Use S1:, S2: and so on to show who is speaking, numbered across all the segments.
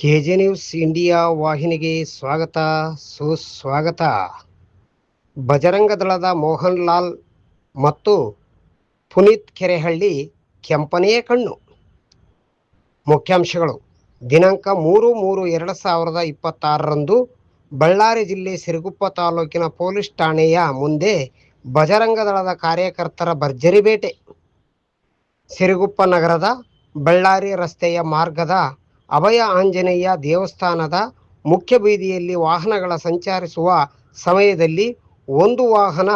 S1: K J news India ವಾಹಿನಿಗೆ ಸ್ವಾಗತ ಸುಸ್ವಾಗತ. ಬಜರಂಗ ದಳದ ಮೋಹನ್ ಲಾಲ್ ಮತ್ತು ಪುನೀತ್ ಕೆರೆಹಳ್ಳಿ ಕೆಂಪನೆಯ ಕಣ್ಣು. ಮುಖ್ಯಾಂಶಗಳು. ದಿನಾಂಕ 3/3/2026 ಬಳ್ಳಾರಿ ಜಿಲ್ಲೆ ಸಿರುಗುಪ್ಪ ತಾಲೂಕಿನ ಪೊಲೀಸ್ ಠಾಣೆಯ ಮುಂದೆ ಬಜರಂಗ ದಳದ ಕಾರ್ಯಕರ್ತರ ಭರ್ಜರಿ ಬೇಟೆ. ಸಿರುಗುಪ್ಪ ನಗರದ ಬಳ್ಳಾರಿ ರಸ್ತೆಯ ಮಾರ್ಗದ ಅಭಯ ಆಂಜನೇಯ ದೇವಸ್ಥಾನದ ಮುಖ್ಯ ಬೀದಿಯಲ್ಲಿ ವಾಹನಗಳ ಸಂಚರಿಸುವ ಸಮಯದಲ್ಲಿ ಒಂದು ವಾಹನ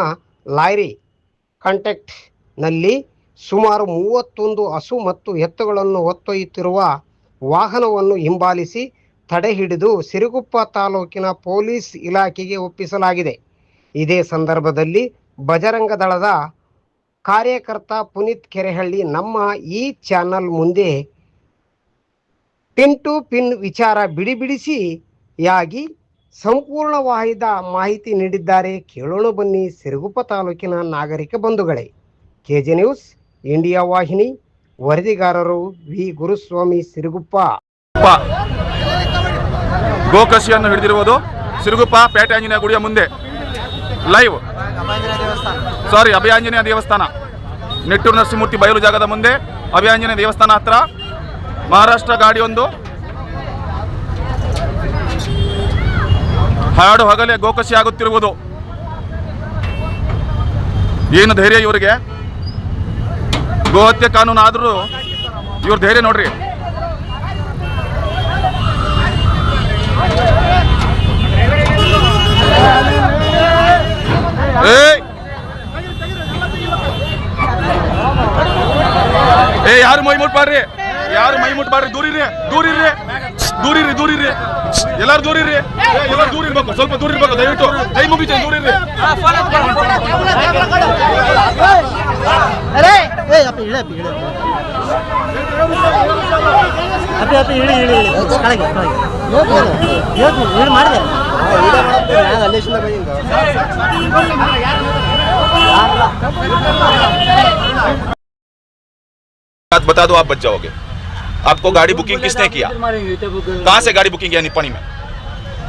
S1: ಲಾರಿ ಕಾಂಟ್ಯಾಕ್ಟ್ನಲ್ಲಿ ಸುಮಾರು 31 ಹಸು ಮತ್ತು ಎತ್ತುಗಳನ್ನು ಹೊತ್ತೊಯ್ಯುತ್ತಿರುವ ವಾಹನವನ್ನು ಹಿಂಬಾಲಿಸಿ ತಡೆ ಹಿಡಿದು ಸಿರುಗುಪ್ಪ ತಾಲೂಕಿನ ಪೊಲೀಸ್ ಇಲಾಖೆಗೆ ಒಪ್ಪಿಸಲಾಗಿದೆ. ಇದೇ ಸಂದರ್ಭದಲ್ಲಿ ಬಜರಂಗ ದಳದ ಕಾರ್ಯಕರ್ತ ಪುನೀತ್ ಕೆರೆಹಳ್ಳಿ ನಮ್ಮ ಈ ಚಾನಲ್ ಮುಂದೆ ಪಿನ್ ಟು ಪಿನ್ ವಿಚಾರ ಬಿಡಿಯಾಗಿ ಸಂಪೂರ್ಣವಾದ ಮಾಹಿತಿ ನೀಡಿದ್ದಾರೆ. ಕೇಳೋಣ ಬನ್ನಿ. ಸಿರುಗುಪ್ಪ ತಾಲೂಕಿನ ನಾಗರಿಕ ಬಂಧುಗಳೇ, ಕೆಜೆ ನ್ಯೂಸ್ ಇಂಡಿಯಾ ವಾಹಿನಿ ವರದಿಗಾರರು ವಿ ಗುರುಸ್ವಾಮಿ, ಸಿರುಗುಪ್ಪ.
S2: ಗೋಕಸಿಯನ್ನು ಹಿಡಿದಿರುವುದು ಸಿರುಗುಪ್ಪ ಪೇಟೆ ಆಂಜನೇಯ ಗುಡಿಯ ಮುಂದೆ ಲೈವ್. ಅಭಯಾಂಜನೇಯ ದೇವಸ್ಥಾನ, ನೆಟ್ಟೂರು ನರಸಿಂಹಮೂರ್ತಿ ಬಯಲು ಜಾಗದ ಮುಂದೆ ಅಭಯಾಂಜನೇಯ ದೇವಸ್ಥಾನ ಹತ್ರ ಮಹಾರಾಷ್ಟ್ರ ಗಾಡಿಯೊಂದು ಹಾಡು ಹಗಲೇ ಗೋಕಸಿ ಆಗುತ್ತಿರುವುದು. ಏನು ಧೈರ್ಯ ಇವರಿಗೆ! ಗೋಹತ್ಯೆ ಕಾನೂನು ಆದರೂ ಇವ್ರ ಧೈರ್ಯ ನೋಡ್ರಿ. ಯಾರು ಮೈ ಮುಟ್ಬಾರ್ರಿ, ಯಾರು ಮೈ ಮುಟ್ಬಾರ್ರಿ. ದೂರಿರಿ, ಎಲ್ಲಾರು ದೂರಿರಿ, ಎಲ್ಲಾರು ದೂರ ಇರ್ಬೇಕು, ಸ್ವಲ್ಪ ದೂರ ಇರ್ಬೇಕು. ದಯವಿಟ್ಟು ಕೈ ಮುಗಿತ ದೂರಿರಿ. बात बता दो, आप बच जाओगे. आपको गाड़ी बुकिंग किसने किया? कहाँ से गाड़ी बुकिंग किया? निप्पानी में.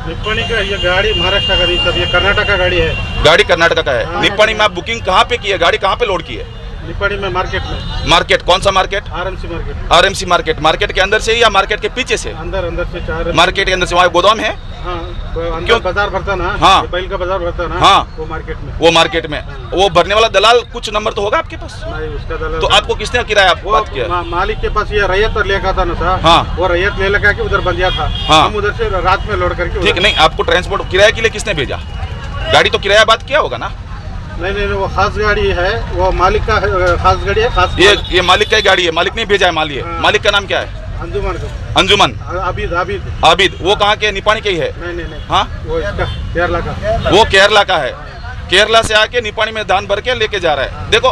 S3: निप्पानी का ये गाड़ी महाराष्ट्र का नहीं, सब ये कर्नाटक का गाड़ी है.
S2: गाड़ी कर्नाटक का है. निप्पानी में आप बुकिंग कहाँ पे की है? गाड़ी कहाँ पे लोड की है?
S3: निप्पानी में मार्केट में.
S2: मार्केट कौन सा market?
S3: RMC market.
S2: RMC market. Market के अंदर से या मार्केट के पीछे से?
S3: अंदर से.
S2: मार्केट के अंदर से. वहाँ गोदाम है?
S3: हाँ, अंदर बाजार भरता ना.
S2: हाँ,
S3: बैल का बाजार भरता ना.
S2: हाँ,
S3: वो मार्केट में.
S2: वो मार्केट में. वो भरने वाला दलाल कुछ नंबर तो होगा आपके पास?
S3: नहीं, उसका दलाल.
S2: तो आपको किसने किराया बात किया?
S3: मालिक के पास ये रैयत लेकर था ना सर.
S2: हाँ,
S3: वो रैयत ले लगा के उधर बंद दिया था.
S2: हाँ,
S3: हम उधर से रात में लोड करके.
S2: ठीक. नहीं, आपको ट्रांसपोर्ट किराया के लिए किसने भेजा? गाड़ी तो किराया बात किया होगा ना?
S3: नहीं, वो खास गाड़ी है, वो मालिक का खास गाड़ी है. खास
S2: ये मालिक का ही गाड़ी है, मालिक ने भेजा है. मालिक मालिक का नाम क्या है? अंजुमन. आबिद. वो कहाँ के? निपानी के ही है? नहीं. हाँ,
S3: वो इसका केरला का.
S2: वो केरला का है. केरला से आके निपानी में धान भर के लेके जा रहा है. देखो,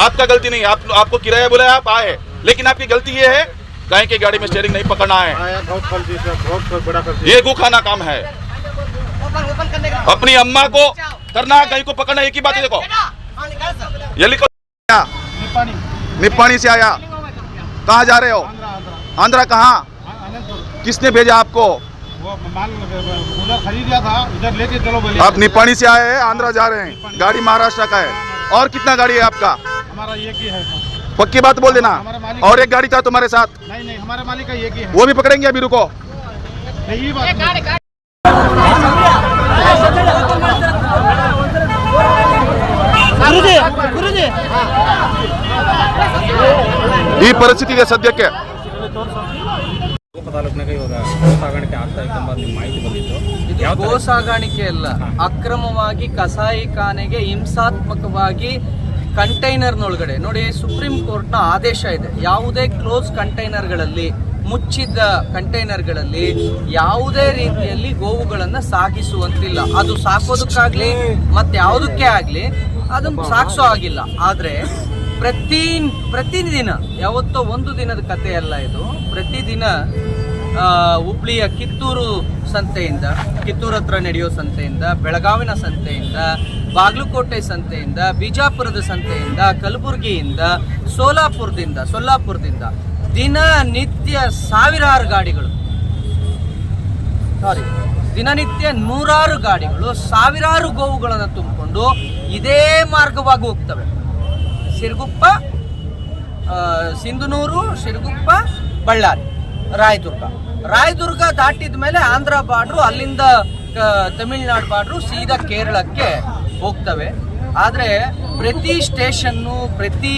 S2: आपका गलती नहीं. आपको किराया बोला, आप आए, लेकिन आपकी गलती ये है कहीं की गाड़ी में स्टीयरिंग नहीं पकड़ना है.
S3: बहुत बड़ा गलती.
S2: ये गुखाना काम है. अपनी अम्मा को करना, कहीं को पकड़ना, एक ही बात है. देखो, ये लिखो. निपानी से आया. कहाँ जा रहे हो? आंध्रा. कहाँ? किसने भेजा आपको?
S3: वो माल उधर खरीदा था, इधर लेके चलो बोले.
S2: आप निपानी से आए हैं, आंध्रा जा रहे हैं. गाड़ी महाराष्ट्र का है. और कितना गाड़ी है आपका?
S3: हमारा एक ही है.
S2: पक्की बात बोल देना. और एक गाड़ी था तुम्हारे साथ?
S3: नहीं, हमारे मालिक का एक ही है.
S2: वो भी पकड़ेंगे. अभी रुको. ಈ ಪರಿಸ್ಥಿತಿ ಇದೆ ಸದ್ಯಕ್ಕೆ.
S4: ತಾಲೂಕಿನಾಗ ಇವಾಗ ಗೋ ಸಾಗಾಣಿಕೆ ಆಗ್ತಾ ಇದೆ ಎಂಬ ಮಾಹಿತಿ ಬಂದಿತ್ತು.
S5: ಇದು ಗೋ ಸಾಗಾಣಿಕೆ ಅಲ್ಲ, ಅಕ್ರಮವಾಗಿ ಕಸಾಯಿಖಾನೆಗೆ ಹಿಂಸಾತ್ಮಕವಾಗಿ ಕಂಟೈನರ್ನೊಳಗಡೆ ನೋಡಿ, ಸುಪ್ರೀಂ ಕೋರ್ಟ್ನ ಆದೇಶ ಇದೆ. ಯಾವುದೇ ಕ್ಲೋಸ್ ಕಂಟೈನರ್ಗಳಲ್ಲಿ, ಮುಚ್ಚಿದ್ದ ಕಂಟೈನರ್ಗಳಲ್ಲಿ ಯಾವುದೇ ರೀತಿಯಲ್ಲಿ ಗೋವುಗಳನ್ನು ಸಾಗಿಸುವಂತಿಲ್ಲ. ಅದು ಸಾಕೋದಕ್ಕಾಗ್ಲಿ ಮತ್ತೆ ಯಾವುದಕ್ಕೆ ಆಗಲಿ ಅದನ್ನು ಸಾಗಿಸೋ ಆಗಿಲ್ಲ. ಆದರೆ ಪ್ರತಿದಿನ, ಯಾವತ್ತೋ ಒಂದು ದಿನದ ಕಥೆ ಅಲ್ಲ ಇದು. ಪ್ರತಿದಿನ ಹುಬ್ಳಿಯ ಕಿತ್ತೂರು ಸಂತೆಯಿಂದ, ಕಿತ್ತೂರು ಹತ್ರ ನಡೆಯೋ ಸಂತೆಯಿಂದ, ಬೆಳಗಾವಿನ ಸಂತೆಯಿಂದ, ಬಾಗಲಕೋಟೆ ಸಂತೆಯಿಂದ, ಬಿಜಾಪುರದ ಸಂತೆಯಿಂದ, ಕಲಬುರಗಿಯಿಂದ, ಸೋಲಾಪುರದಿಂದ ದಿನ ನಿತ್ಯ ಸಾವಿರಾರು ಗಾಡಿಗಳು ದಿನನಿತ್ಯ ನೂರಾರು ಗಾಡಿಗಳು ಸಾವಿರಾರು ಗೋವುಗಳನ್ನು ತುಂಬಿಕೊಂಡು ಇದೇ ಮಾರ್ಗವಾಗಿ ಹೋಗ್ತವೆ. ಸಿರುಗುಪ್ಪ, ಸಿಂಧನೂರು, ಸಿರುಗುಪ್ಪ, ಬಳ್ಳಾರಿ, ರಾಯದುರ್ಗ ದಾಟಿದ ಮೇಲೆ ಆಂಧ್ರ ಬಾರ್ಡ್ರು, ಅಲ್ಲಿಂದ ತಮಿಳ್ನಾಡು ಬಾರ್ಡ್ರು, ಸೀದಾ ಕೇರಳಕ್ಕೆ ಹೋಗ್ತವೆ. ಆದರೆ ಪ್ರತಿ ಸ್ಟೇಷನ್ನು, ಪ್ರತಿ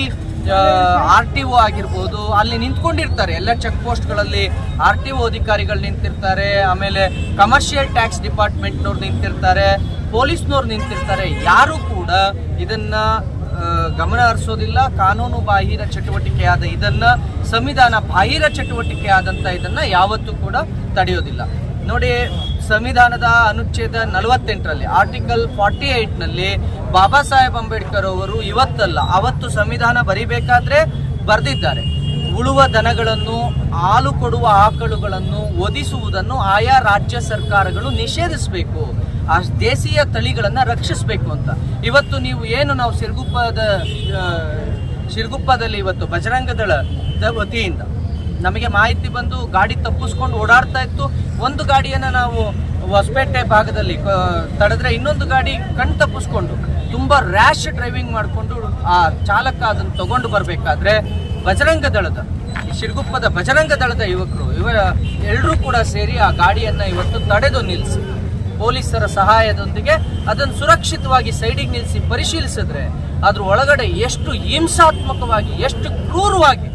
S5: RTO ಆಗಿರ್ಬೋದು, ಅಲ್ಲಿ ನಿಂತ್ಕೊಂಡಿರ್ತಾರೆ. ಎಲ್ಲ ಚೆಕ್ ಪೋಸ್ಟ್ಗಳಲ್ಲಿ RTO ಅಧಿಕಾರಿಗಳು ನಿಂತಿರ್ತಾರೆ, ಆಮೇಲೆ ಕಮರ್ಷಿಯಲ್ ಟ್ಯಾಕ್ಸ್ ಡಿಪಾರ್ಟ್ಮೆಂಟ್ನವ್ರು ನಿಂತಿರ್ತಾರೆ, ಪೊಲೀಸ್ನವ್ರು ನಿಂತಿರ್ತಾರೆ. ಯಾರು ಕೂಡ ಇದನ್ನ ಗಮನ ಹರಿಸೋದಿಲ್ಲ. ಕಾನೂನು ಬಾಹಿರ ಚಟುವಟಿಕೆಯಾದ ಇದನ್ನ, ಸಂವಿಧಾನ ಬಾಹಿರ ಚಟುವಟಿಕೆ ಆದಂತ ಇದನ್ನ ಯಾವತ್ತೂ ಕೂಡ ತಡೆಯೋದಿಲ್ಲ. ನೋಡಿ, ಸಂವಿಧಾನದ ಅನುಚ್ಛೇದ 48ರಲ್ಲಿ ಆರ್ಟಿಕಲ್ 48ನಲ್ಲಿ ಬಾಬಾ ಸಾಹೇಬ್ ಅಂಬೇಡ್ಕರ್ ಅವರು ಇವತ್ತಲ್ಲ ಅವತ್ತು ಸಂವಿಧಾನ ಬರಿಬೇಕಾದ್ರೆ ಬರೆದಿದ್ದಾರೆ. ಉಳುವ ದನಗಳನ್ನು, ಹಾಲು ಕೊಡುವ ಆಕಳುಗಳನ್ನು ವಧಿಸುವುದನ್ನು ಆಯಾ ರಾಜ್ಯ ಸರ್ಕಾರಗಳು ನಿಷೇಧಿಸಬೇಕು, ಆ ದೇಶೀಯ ತಳಿಗಳನ್ನು ರಕ್ಷಿಸಬೇಕು ಅಂತ. ಇವತ್ತು ನೀವು ಏನು ನಾವು ಸಿರುಗುಪ್ಪದಲ್ಲಿ ಇವತ್ತು ಬಜರಂಗ ದಳದ ವತಿಯಿಂದ ನಮಗೆ ಮಾಹಿತಿ ಬಂದು ಗಾಡಿ ತಪ್ಪಿಸ್ಕೊಂಡು ಓಡಾಡ್ತಾ ಇತ್ತು. ಒಂದು ಗಾಡಿಯನ್ನು ನಾವು ಹೊಸಪೇಟೆ ಭಾಗದಲ್ಲಿ ತಡೆದ್ರೆ ಇನ್ನೊಂದು ಗಾಡಿ ಕಣ್ ತಪ್ಪಿಸ್ಕೊಂಡು ತುಂಬ ರ್ಯಾಶ್ ಡ್ರೈವಿಂಗ್ ಮಾಡಿಕೊಂಡು ಆ ಚಾಲಕ ಅದನ್ನು ತಗೊಂಡು ಬರಬೇಕಾದ್ರೆ ಬಜರಂಗ ದಳದ, ಸಿರುಗುಪ್ಪದ ಬಜರಂಗ ದಳದ ಯುವಕರು ಎಲ್ಲರೂ ಕೂಡ ಸೇರಿ ಆ ಗಾಡಿಯನ್ನು ಇವತ್ತು ತಡೆದು ನಿಲ್ಲಿಸಿ ಪೊಲೀಸರ ಸಹಾಯದೊಂದಿಗೆ ಅದನ್ನು ಸುರಕ್ಷಿತವಾಗಿ ಸೈಡಿಗೆ ನಿಲ್ಲಿಸಿ ಪರಿಶೀಲಿಸಿದ್ರೆ ಅದ್ರ ಒಳಗಡೆ ಎಷ್ಟು ಹಿಂಸಾತ್ಮಕವಾಗಿ, ಎಷ್ಟು ಕ್ರೂರವಾಗಿ,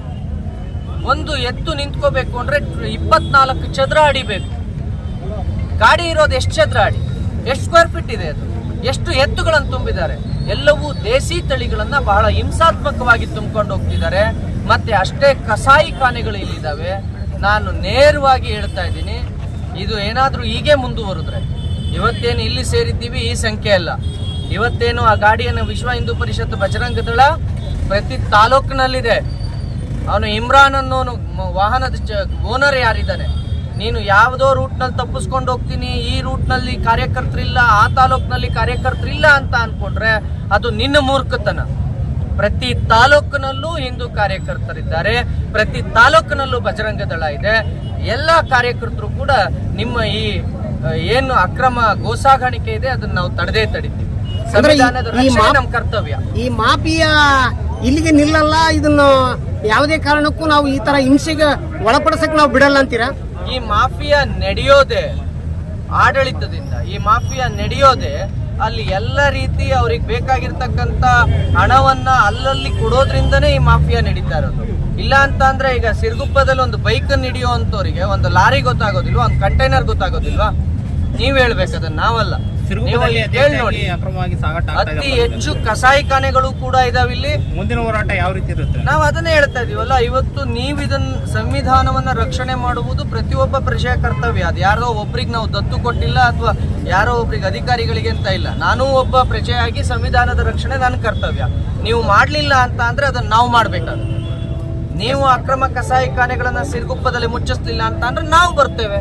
S5: ಒಂದು ಎತ್ತು ನಿಂತ್ಕೋಬೇಕು ಅಂದ್ರೆ 24 ಚದರ ಅಡಿ ಬೇಕು. ಗಾಡಿ ಇರೋದು ಎಷ್ಟು ಚದರ ಅಡಿ, ಎಷ್ಟು ಸ್ಕ್ವೇರ್ ಫೀಟ್ ಇದೆ, ಅದು ಎಷ್ಟು ಎತ್ತುಗಳನ್ನು ತುಂಬಿದ್ದಾರೆ. ಎಲ್ಲವೂ ದೇಸಿ ತಳಿಗಳನ್ನ ಬಹಳ ಹಿಂಸಾತ್ಮಕವಾಗಿ ತುಂಬಿಕೊಂಡು ಹೋಗ್ತಿದ್ದಾರೆ. ಮತ್ತೆ ಅಷ್ಟೇ ಕಸಾಯಿ ಖಾನೆಗಳು ಇಲ್ಲಿದ್ದಾವೆ. ನಾನು ನೇರವಾಗಿ ಹೇಳ್ತಾ ಇದ್ದೀನಿ, ಇದು ಏನಾದರೂ ಹೀಗೆ ಮುಂದುವರೆದ್ರೆ, ಇವತ್ತೇನು ಇಲ್ಲಿ ಸೇರಿದ್ದೀವಿ ಈ ಸಂಖ್ಯೆ ಅಲ್ಲ, ಇವತ್ತೇನು ಆ ಗಾಡಿಯನ್ನು ವಿಶ್ವ ಹಿಂದೂ ಪರಿಷತ್ ಬಜರಂಗ ದಳ ಪ್ರತಿ ತಾಲೂಕಿನಲ್ಲಿದೆ. ಅವನು ಇಮ್ರಾನ್ ಅನ್ನೋನು ವಾಹನದ ಓನರ್ ಯಾರಿದ್ದಾನೆ, ನೀನು ಯಾವುದೋ ರೂಟ್ನಲ್ಲಿ ತಪ್ಪಿಸ್ಕೊಂಡು ಹೋಗ್ತೀನಿ, ಈ ರೂಟ್ನಲ್ಲಿ ಕಾರ್ಯಕರ್ತರಿಲ್ಲ, ಆ ತಾಲೂಕಿನಲ್ಲಿ ಕಾರ್ಯಕರ್ತರಿಲ್ಲ ಅಂತ ಅನ್ಕೊಂಡ್ರೆ ಅದು ನಿನ್ನ ಮೂರ್ಖತನ. ಪ್ರತಿ ತಾಲೂಕಿನಲ್ಲೂ ಹಿಂದೂ ಕಾರ್ಯಕರ್ತರಿದ್ದಾರೆ, ಪ್ರತಿ ತಾಲೂಕಿನಲ್ಲೂ ಬಜರಂಗ ದಳ ಇದೆ. ಎಲ್ಲ ಕಾರ್ಯಕರ್ತರು ಕೂಡ ನಿಮ್ಮ ಈ ಏನು ಅಕ್ರಮ ಗೋಸಾಗಾಣಿಕೆ ಇದೆ ಅದನ್ನ ನಾವು ತಡಿತೀವಿ. ಸಂವಿಧಾನದ ರಕ್ಷಣೆ ನಮ್ಮ ಕರ್ತವ್ಯ.
S1: ಈ ಮಾಫಿಯಾ ಇಲ್ಲಿಗೆ ನಿಲ್ಲಲ್ಲ, ಇದನ್ನು ಯಾವುದೇ ಕಾರಣಕ್ಕೂ ನಾವು ಈ ತರ ಹಿಂಸೆಗೆ ಒಳಪಡಿಸಕ್ಕೆ ನಾವು ಬಿಡಲ್ಲ ಅಂತೀರಾ?
S5: ಈ ಮಾಫಿಯಾ ನಡೆಯೋದೆ ಆಡಳಿತದಿಂದ, ಈ ಮಾಫಿಯಾ ನಡೆಯೋದೆ ಅಲ್ಲಿ ಎಲ್ಲ ರೀತಿ ಅವ್ರಿಗೆ ಬೇಕಾಗಿರ್ತಕ್ಕಂಥ ಹಣವನ್ನ ಅಲ್ಲಲ್ಲಿ ಕೊಡೋದ್ರಿಂದನೇ ಈ ಮಾಫಿಯಾ ನಡೀತಾ ಇರೋದು. ಇಲ್ಲ ಅಂತ ಅಂದ್ರೆ ಈಗ ಸಿರುಗುಪ್ಪದಲ್ಲಿ ಒಂದು ಬೈಕ್ ಹಿಡಿಯೋ ಅಂತವ್ರಿಗೆ ಒಂದು ಲಾರಿ ಗೊತ್ತಾಗೋದಿಲ್ವಾ, ಒಂದು ಕಂಟೈನರ್ ಗೊತ್ತಾಗೋದಿಲ್ವಾ? ನೀವ್ ಹೇಳ್ಬೇಕು, ಅದನ್ನ ನಾವಲ್ಲ. ಕೇಳಿ ನೋಡಿ, ಅತಿ ಹೆಚ್ಚು ಕಸಾಯಿಖಾನೆಗಳು ಕೂಡ ಇದಾವೆ ಇಲ್ಲಿ.
S4: ಮುಂದಿನ ಹೋರಾಟ ಯಾವ ರೀತಿ ಇರುತ್ತೆ?
S5: ನಾವು ಅದನ್ನೇ ಹೇಳ್ತಾ ಇದೀವಲ್ಲ, ಇವತ್ತು ನೀವು ಇದನ್ನ ಸಂವಿಧಾನವನ್ನ ರಕ್ಷಣೆ ಮಾಡುವುದು ಪ್ರತಿಯೊಬ್ಬ ಪ್ರಜೆಯ ಕರ್ತವ್ಯ. ಅದು ಯಾರೋ ಒಬ್ರಿಗೆ ನಾವು ದತ್ತು ಕೊಟ್ಟಿಲ್ಲ ಅಥವಾ ಯಾರೋ ಒಬ್ರಿಗೆ ಅಧಿಕಾರಿಗಳಿಗೆ ಅಂತ ಇಲ್ಲ. ನಾನು ಒಬ್ಬ ಪ್ರಜೆಯಾಗಿ ಸಂವಿಧಾನದ ರಕ್ಷಣೆ ನನ್ನ ಕರ್ತವ್ಯ. ನೀವು ಮಾಡ್ಲಿಲ್ಲ ಅಂತ ಅಂದ್ರೆ ಅದನ್ನ ನಾವು ಮಾಡ್ಬೇಕಾಗುತ್ತೆ. ನೀವು ಅಕ್ರಮ ಕಸಾಯಿಖಾನೆಗಳನ್ನ ಸಿರುಗುಪ್ಪದಲ್ಲಿ ಮುಚ್ಚಿಸ್ಲಿಲ್ಲ ಅಂತ ಅಂದ್ರೆ ನಾವು ಬರ್ತೇವೆ.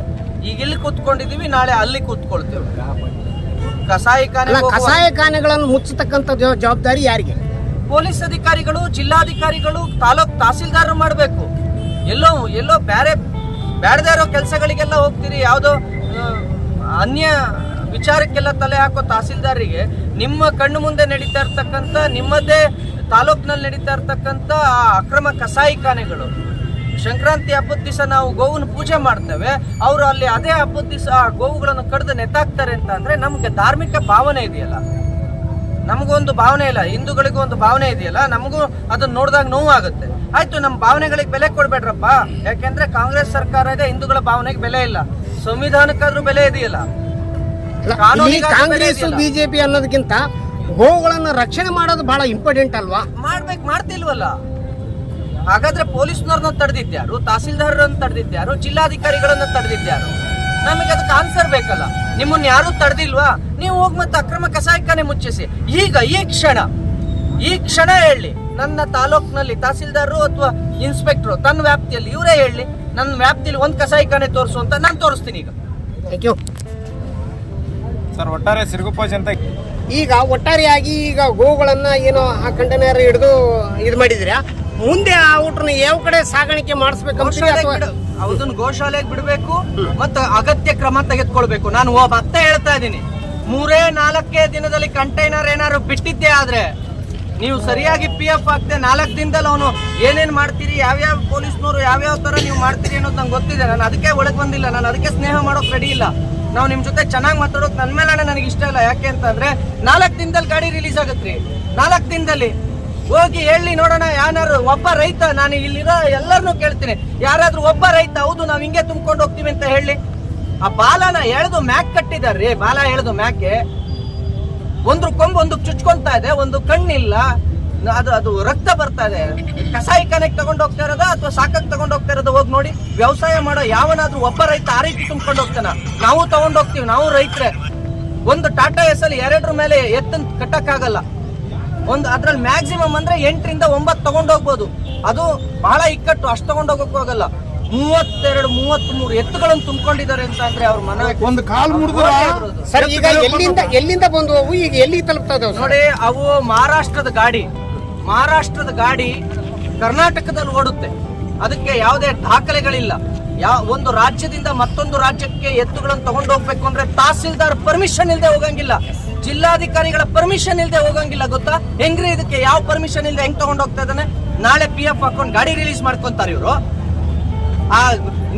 S5: ಈಗ ಇಲ್ಲಿ ಕೂತ್ಕೊಂಡಿದೀವಿ, ನಾಳೆ ಅಲ್ಲಿ ಕೂತ್ಕೊಳ್ತೇವೆ.
S1: ಕಸಾಯಿಖಾನೆಗಳನ್ನು ಮುಚ್ಚತಕ್ಕಂಥ ಜವಾಬ್ದಾರಿ ಯಾರಿಗೆ?
S5: ಪೊಲೀಸ್ ಅಧಿಕಾರಿಗಳು, ಜಿಲ್ಲಾಧಿಕಾರಿಗಳು, ತಾಲೂಕ್ ತಹಸೀಲ್ದಾರ್ ಮಾಡಬೇಕು. ಎಲ್ಲೋ ಬ್ಯಾಡದೇ ಇರೋ ಕೆಲಸಗಳಿಗೆಲ್ಲ ಹೋಗ್ತೀರಿ, ಯಾವುದೋ ಅನ್ಯ ವಿಚಾರಕ್ಕೆಲ್ಲ ತಲೆ ಹಾಕೋ ತಹಸೀಲ್ದಾರಿಗೆ ನಿಮ್ಮ ಕಣ್ಣು ಮುಂದೆ ನಡೀತಾ ಇರ್ತಕ್ಕಂಥ, ನಿಮ್ಮದೇ ತಾಲೂಕಿನಲ್ಲಿ ನಡೀತಾ ಇರ್ತಕ್ಕಂಥ ಅಕ್ರಮ ಕಸಾಯಿಖಾನೆಗಳು. ಸಂಕ್ರಾಂತಿ ಹಬ್ಬದ ದಿವಸ ನಾವು ಗೋವನ್ನು ಪೂಜೆ ಮಾಡ್ತೇವೆ, ಅವರು ಅಲ್ಲಿ ಅದೇ ಹಬ್ಬದ ದಿವಸ ಆ ಗೋವುಗಳನ್ನು ಕಡ್ದು ನೆತ್ತಾಕ್ತಾರೆ ಅಂತ ಅಂದ್ರೆ ನಮ್ಗೆ ಧಾರ್ಮಿಕ ಭಾವನೆ ಇದೆಯಲ್ಲ, ನಮಗೊಂದು ಭಾವನೆ ಇಲ್ಲ, ಹಿಂದೂಗಳಿಗೂ ಒಂದು ಭಾವನೆ ಇದೆಯಲ್ಲ, ನಮಗೂ ಅದನ್ನ ನೋಡಿದಾಗ ನೋವು ಆಗುತ್ತೆ. ಆಯ್ತು, ನಮ್ಮ ಭಾವನೆಗಳಿಗೆ ಬೆಲೆ ಕೊಡ್ಬೇಡ್ರಪ್ಪ. ಯಾಕೆಂದ್ರೆ ಕಾಂಗ್ರೆಸ್ ಸರ್ಕಾರ ಇದೆ, ಹಿಂದೂಗಳ ಭಾವನೆಗೆ ಬೆಲೆ ಇಲ್ಲ, ಸಂವಿಧಾನಕ್ಕಾದ್ರೂ ಬೆಲೆ ಇದೆಯಲ್ಲ.
S1: ಕಾಂಗ್ರೆಸ್ ಬಿಜೆಪಿ ಅನ್ನೋದಕ್ಕಿಂತ ಗೋವುಗಳನ್ನ ರಕ್ಷಣೆ ಮಾಡೋದು ಬಹಳ ಇಂಪಾರ್ಟೆಂಟ್ ಅಲ್ವಾ?
S5: ಮಾಡ್ತಿಲ್ವಲ್ಲ. ಹಾಗಾದ್ರೆ ಪೊಲೀಸ್ನವ್ರನ್ನ ತಡೆದಿದ್ಯಾರು, ತಹಸೀಲ್ದಾರರನ್ನ ತಡೆದಿದ್ಯಾರು, ಜಿಲ್ಲಾಧಿಕಾರಿಗಳನ್ನ ತಡೆದಿದ್ಯಾರು? ನಮಗೆ ಅದಕ್ಕೆ ಆನ್ಸರ್ ಬೇಕಲ್ಲ. ನಿಮ್ಮನ್ನ ಯಾರು ತಡೆದಿಲ್ವಾ? ನೀವು ಹೋಗಿ ಮತ್ತೆ ಅಕ್ರಮ ಕಸಾಯಿಖಾನೆ ಮುಚ್ಚಿಸಿ. ಈಗ ಈ ಕ್ಷಣ ಹೇಳಿ, ನನ್ನ ತಾಲೂಕಿನಲ್ಲಿ ತಹಸೀಲ್ದಾರರು ಅಥವಾ ಇನ್ಸ್ಪೆಕ್ಟರ್ ತನ್ನ ವ್ಯಾಪ್ತಿಯಲ್ಲಿ ಇವರೇ ಹೇಳಿ, ನನ್ನ ವ್ಯಾಪ್ತಿಯಲ್ಲಿ ಒಂದು ಕಸಾಯಿಖಾನೆ ತೋರಿಸು ಅಂತ ನಾನು ತೋರಿಸ್ತೀನಿ. ಈಗ
S1: ಥ್ಯಾಂಕ್ ಯು
S4: ಸರ್. ಒಟ್ಟಾರೆ ಸಿರುಗುಪ್ಪ ಜನತೆ
S1: ಈಗ ಒಟ್ಟಾರೆಯಾಗಿ ಈಗ ಗೋವುಗಳನ್ನ ಏನೋ ಆ ಕಂಟೈನರ್ ಹಿಡಿದು ಇದು ಮಾಡಿದಿರಾ? ಮುಂದೆ ಆ ಊಟನ ಯಾವ ಕಡೆ ಸಾಗಾಣಿಕೆ ಮಾಡಿಸ್ಬೇಕಂತ ಅಥವಾ
S5: ಅದನ್ನ ಗೋಶಾಲೆಗೆ ಬಿಡಬೇಕು ಮತ್ತು ಅಗತ್ಯ ಕ್ರಮ ತೆಗೆದುಕೊಳ್ಬೇಕು. ನಾನು ಮತ್ತೆ ಹೇಳ್ತಾ ಇದ್ದೀನಿ, 3-4 ದಿನದಲ್ಲಿ ಕಂಟೈನರ್ ಏನಾದ್ರು ಬಿಟ್ಟಿದ್ದೆ ಆದ್ರೆ ನೀವು ಸರಿಯಾಗಿ PF ಹಾಕ್ತೆ 4 ದಿನದಲ್ಲಿ ಅವನು ಏನೇನ್ ಮಾಡ್ತೀರಿ, ಯಾವ್ಯಾವ ಪೊಲೀಸ್ನವರು ಯಾವ್ಯಾವ ತರ ನೀವು ಮಾಡ್ತೀರಿ ಅನ್ನೋದು ನಂಗೆ ಗೊತ್ತಿದೆ. ನಾನು ಅದಕ್ಕೆ ಒಳಗೆ ಬಂದಿಲ್ಲ, ನಾನು ಅದಕ್ಕೆ ಸ್ನೇಹ ಮಾಡೋಕ್ ರೆಡಿ ಇಲ್ಲ. ನಾವು ನಿಮ್ ಜೊತೆ ಚೆನ್ನಾಗಿ ಮಾತಾಡೋಕ್ ನನ್ ಮೇಲೆ ನನಗೆ ಇಷ್ಟ ಇಲ್ಲ. ಯಾಕೆ ಅಂತಂದ್ರೆ 4 ದಿನದಲ್ಲಿ ಗಾಡಿ ರಿಲೀಸ್ ಆಗತ್ರಿ. 4 ದಿನದಲ್ಲಿ ಹೋಗಿ ಹೇಳಿ ನೋಡೋಣ. ಯಾರು ಒಬ್ಬ ರೈತ, ನಾನು ಇಲ್ಲಿರೋ ಎಲ್ಲರನ್ನೂ ಕೇಳ್ತೀನಿ, ಯಾರಾದ್ರೂ ಒಬ್ಬ ರೈತ ಹೌದು ನಾವ್ ಹಿಂಗೆ ತುಂಬ್ಕೊಂಡು ಹೋಗ್ತೀವಿ ಅಂತ ಹೇಳಿ. ಆ ಬಾಲನ ಎಳೆದು ಮ್ಯಾಕ್ ಕಟ್ಟಿದಾರ್ರಿ. ಬಾಲ ಎಳೆದು ಮ್ಯಾಕೆ ಒಂದು ಕೊಂಬು ಒಂದು ಚುಚ್ಕೊಂತಾ ಇದೆ, ಒಂದು ಕಣ್ಣಿಲ್ಲ, ಅದು ರಕ್ತ ಬರ್ತಾ ಇದೆ. ಕಸಾಯಿಖಾನೆಗೆ ತಗೊಂಡು ಹೋಗ್ತಾ ಇರೋದ ಅಥವಾ ಸಾಕಕ್ಕೆ ತಗೊಂಡು ಹೋಗ್ತಾ ಇರೋದು ಹೋಗಿ ನೋಡಿ. ವ್ಯವಸಾಯ ಮಾಡೋ ಯಾವನಾದ್ರೂ ಒಬ್ಬ ರೈತ ಆ ರೀತಿ ತುಂಬ್ಕೊಂಡು ಹೋಗ್ತಾನ? ನಾವು ತಗೊಂಡು ಹೋಗ್ತೀವಿ, ನಾವು ರೈತರೇ. ಒಂದು ಟಾಟಾ ಎಸ್ ಅಲ್ಲಿ 2 ಮೇಲೆ ಎತ್ತನ್ ಕಟ್ಟಕ್ಕಾಗಲ್ಲ. ಅದ್ರಲ್ಲಿ ಮ್ಯಾಕ್ಸಿಮಮ್ ಅಂದ್ರೆ 8ರಿಂದ 9 ತಗೊಂಡು ಹೋಗ್ಬೋದು. ಅದು ಬಹಳ ಇಕ್ಕಟ್ಟು, ಅಷ್ಟು ತಗೊಂಡು ಹೋಗಕ್ಕೂ ಆಗಲ್ಲ. 32-33 ಎತ್ತುಗಳನ್ನು ತುಂಬಿಕೊಂಡಿದ್ದಾರೆ ಅಂತ ಅಂದ್ರೆ ಅವ್ರ ಮನ
S3: ಒಂದು ಕಾಲು ಮುರಿದ್ರೆ
S1: ಸರ್ ಈಗ ಎಲ್ಲಿಂದ ಬಂದು ಅವು ಈಗ ಎಲ್ಲಿಗೆ ತಲುಪ್ತಾ ಇದಾವೆ
S5: ನೋಡಿ. ಅವು ಮಹಾರಾಷ್ಟ್ರದ ಗಾಡಿ ಕರ್ನಾಟಕದಲ್ಲಿ ಓಡುತ್ತೆ. ಅದಕ್ಕೆ ಯಾವುದೇ ದಾಖಲೆಗಳಿಲ್ಲ. ಒಂದು ರಾಜ್ಯದಿಂದ ಮತ್ತೊಂದು ರಾಜ್ಯಕ್ಕೆ ಎತ್ತುಗಳನ್ನು ತಗೊಂಡು ಹೋಗ್ಬೇಕು ಅಂದ್ರೆ ತಹಸೀಲ್ದಾರ್ ಪರ್ಮಿಷನ್ ಇಲ್ಲದೆ ಹೋಗಂಗಿಲ್ಲ, ಜಿಲ್ಲಾಧಿಕಾರಿಗಳ ಪರ್ಮಿಷನ್ ಇಲ್ಲದೆ ಹೋಗಂಗಿಲ್ಲ. ಗೊತ್ತಾ ಹೆಂಗ್ರಿ? ಇದಕ್ಕೆ ಯಾವ ಪರ್ಮಿಷನ್ ಇಲ್ಲದೆ ಹೆಂಗ್ ತಗೊಂಡು ಹೋಗ್ತಾ ಇದ್ದಾನೆ? ನಾಳೆ PF ಹಾಕೊಂಡು ಗಾಡಿ ರಿಲೀಸ್ ಮಾಡ್ಕೊಂತಾರೆ ಇವರು.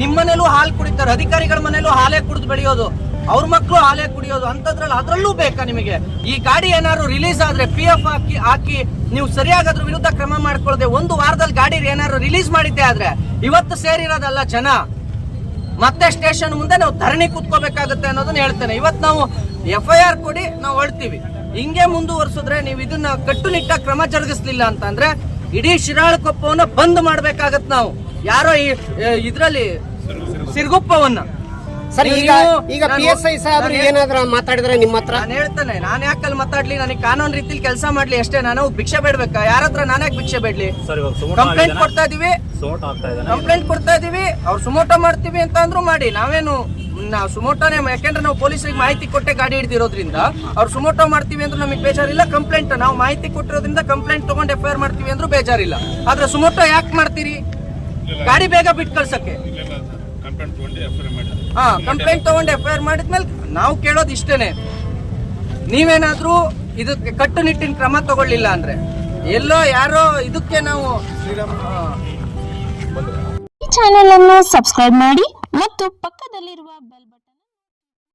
S5: ನಿಮ್ಮನೇಲೂ ಹಾಲು ಕುಡಿತಾರೆ, ಅಧಿಕಾರಿಗಳ ಮನೇಲೂ ಹಾಲೇ ಕುಡಿದು ಬೆಳೆಯೋದು, ಅವ್ರ ಮಕ್ಕಳು ಹಾಲೇ ಕುಡಿಯೋದು. ಅಂತದ್ರಲ್ಲಿ ಅದ್ರಲ್ಲೂ ಬೇಕಾ ನಿಮಗೆ? ಈ ಗಾಡಿ ಏನಾದ್ರು ರಿಲೀಸ್ ಆದ್ರೆ PF ಹಾಕಿ ನೀವು ಸರಿಯಾಗಿ ಅದ್ರ ವಿರುದ್ಧ ಕ್ರಮ ಮಾಡ್ಕೊಳ್ಳದೆ 1 ವಾರದಲ್ಲಿ ಗಾಡಿ ಏನಾದ್ರು ರಿಲೀಸ್ ಮಾಡಿದ್ದೆ ಆದ್ರೆ ಇವತ್ತು ಸೇರಿರೋದಲ್ಲ ಜನ, ಮತ್ತೆ ಸ್ಟೇಷನ್ ಮುಂದೆ ನಾವು ಧರಣಿ ಕೂತ್ಕೋಬೇಕಾಗುತ್ತೆ ಅನ್ನೋದನ್ನ ಹೇಳ್ತೇನೆ. ಇವತ್ತು ನಾವು FIR ಕೊಡಿ, ನಾವು ಹೊಳ್ತೀವಿ. ಹಿಂಗೆ ಮುಂದುವರ್ಸಿದ್ರೆ ನೀವು ಇದನ್ನ ಕಟ್ಟುನಿಟ್ಟಾಗಿ ಕ್ರಮ ಜರುಗಿಸ್ಲಿಲ್ಲ ಅಂತಂದ್ರೆ ಇಡೀ ಶಿರಾಳಕೊಪ್ಪವನ್ನ ಬಂದ್ ಮಾಡ್ಬೇಕಾಗತ್ ನಾವು. ಯಾರೋ ಇದ್ರಲ್ಲಿ ಸಿರುಗುಪ್ಪವನ್ನ.
S1: ಸರ್ ಈಗ PSI ಸಾಹೇಬ್ರು ಏನಾದ್ರು ಮಾತಾಡಿದ್ರೆ ನಿಮ್ಮ ಹತ್ರ?
S5: ನಾನು ಹೇಳ್ತೇನೆ, ನಾನು ಯಾಕಲ್ಲಿ ಮಾತಾಡ್ಲಿ? ನನಗೆ ಕಾನೂನು ರೀತಿಲಿ ಕೆಲಸ ಮಾಡ್ಲಿ ಅಷ್ಟೇ. ನಾನು ಭಿಕ್ಷೆ ಬೇಡ್ಬೇಕಾ? ಯಾರ ಹತ್ರ ನಾನ್ಯಾಕೆ ಭಿಕ್ಷೆ ಬೇಡ್ಲಿ? ಕಂಪ್ಲೇಂಟ್ ಕೊಡ್ತಾ ಇದೀವಿ, ಅವ್ರು ಸುಮೋಟೋ ಮಾಡ್ತೀವಿ ಅಂತ ಅಂದ್ರು ಮಾಡಿ. ನಾವು ಸುಮೋಟೋನೇ, ಯಾಕೆಂದ್ರೆ ನಾವು ಪೊಲೀಸರಿಗೆ ಮಾಹಿತಿ ಕೊಟ್ಟೆ ಗಾಡಿ ಹಿಡಿದಿರೋದ್ರಿಂದ ಅವ್ರು ಸುಮೋಟೋ ಮಾಡ್ತೀವಿ ಅಂದ್ರೆ ನಮಗೆ ಬೇಜಾರಿಲ್ಲ. ಕಂಪ್ಲೇಂಟ್ ನಾವು ಮಾಹಿತಿ ಕೊಟ್ಟಿರೋದ್ರಿಂದ ಕಂಪ್ಲೇಂಟ್ ತಗೊಂಡು FIR ಮಾಡ್ತೀವಿ ಅಂದ್ರೂ ಬೇಜಾರಿಲ್ಲ. ಆದ್ರೆ ಸುಮೋಟೋ ಯಾಕೆ ಮಾಡ್ತೀರಿ? ಗಾಡಿ ಬೇಗ ಬಿಟ್ಟು ಕಳ್ಸಕ್ಕೆ. ಕಂಪ್ಲೇಂಟ್ ತಗೊಂಡು FIR ಮಾಡಿದ್ಮೇಲೆ ನಾವು ಕೇಳೋದು ಇಷ್ಟೇನೆ, ನೀವೇನಾದ್ರೂ ಇದಕ್ಕೆ ಕಟ್ಟುನಿಟ್ಟಿನ ಕ್ರಮ ತಗೊಳ್ಳಿಲ್ಲ ಅಂದ್ರೆ ಎಲ್ಲೋ ಯಾರೋ ಇದಕ್ಕೆ ನಾವು
S6: ಚಾನೆಲ್ ಅನ್ನು ಸಬ್ಸ್ಕ್ರೈಬ್ ಮಾಡಿ ಮತ್ತು ಪಕ್ಕದಲ್ಲಿರುವ ಬೆಲ್ ಬಟನ್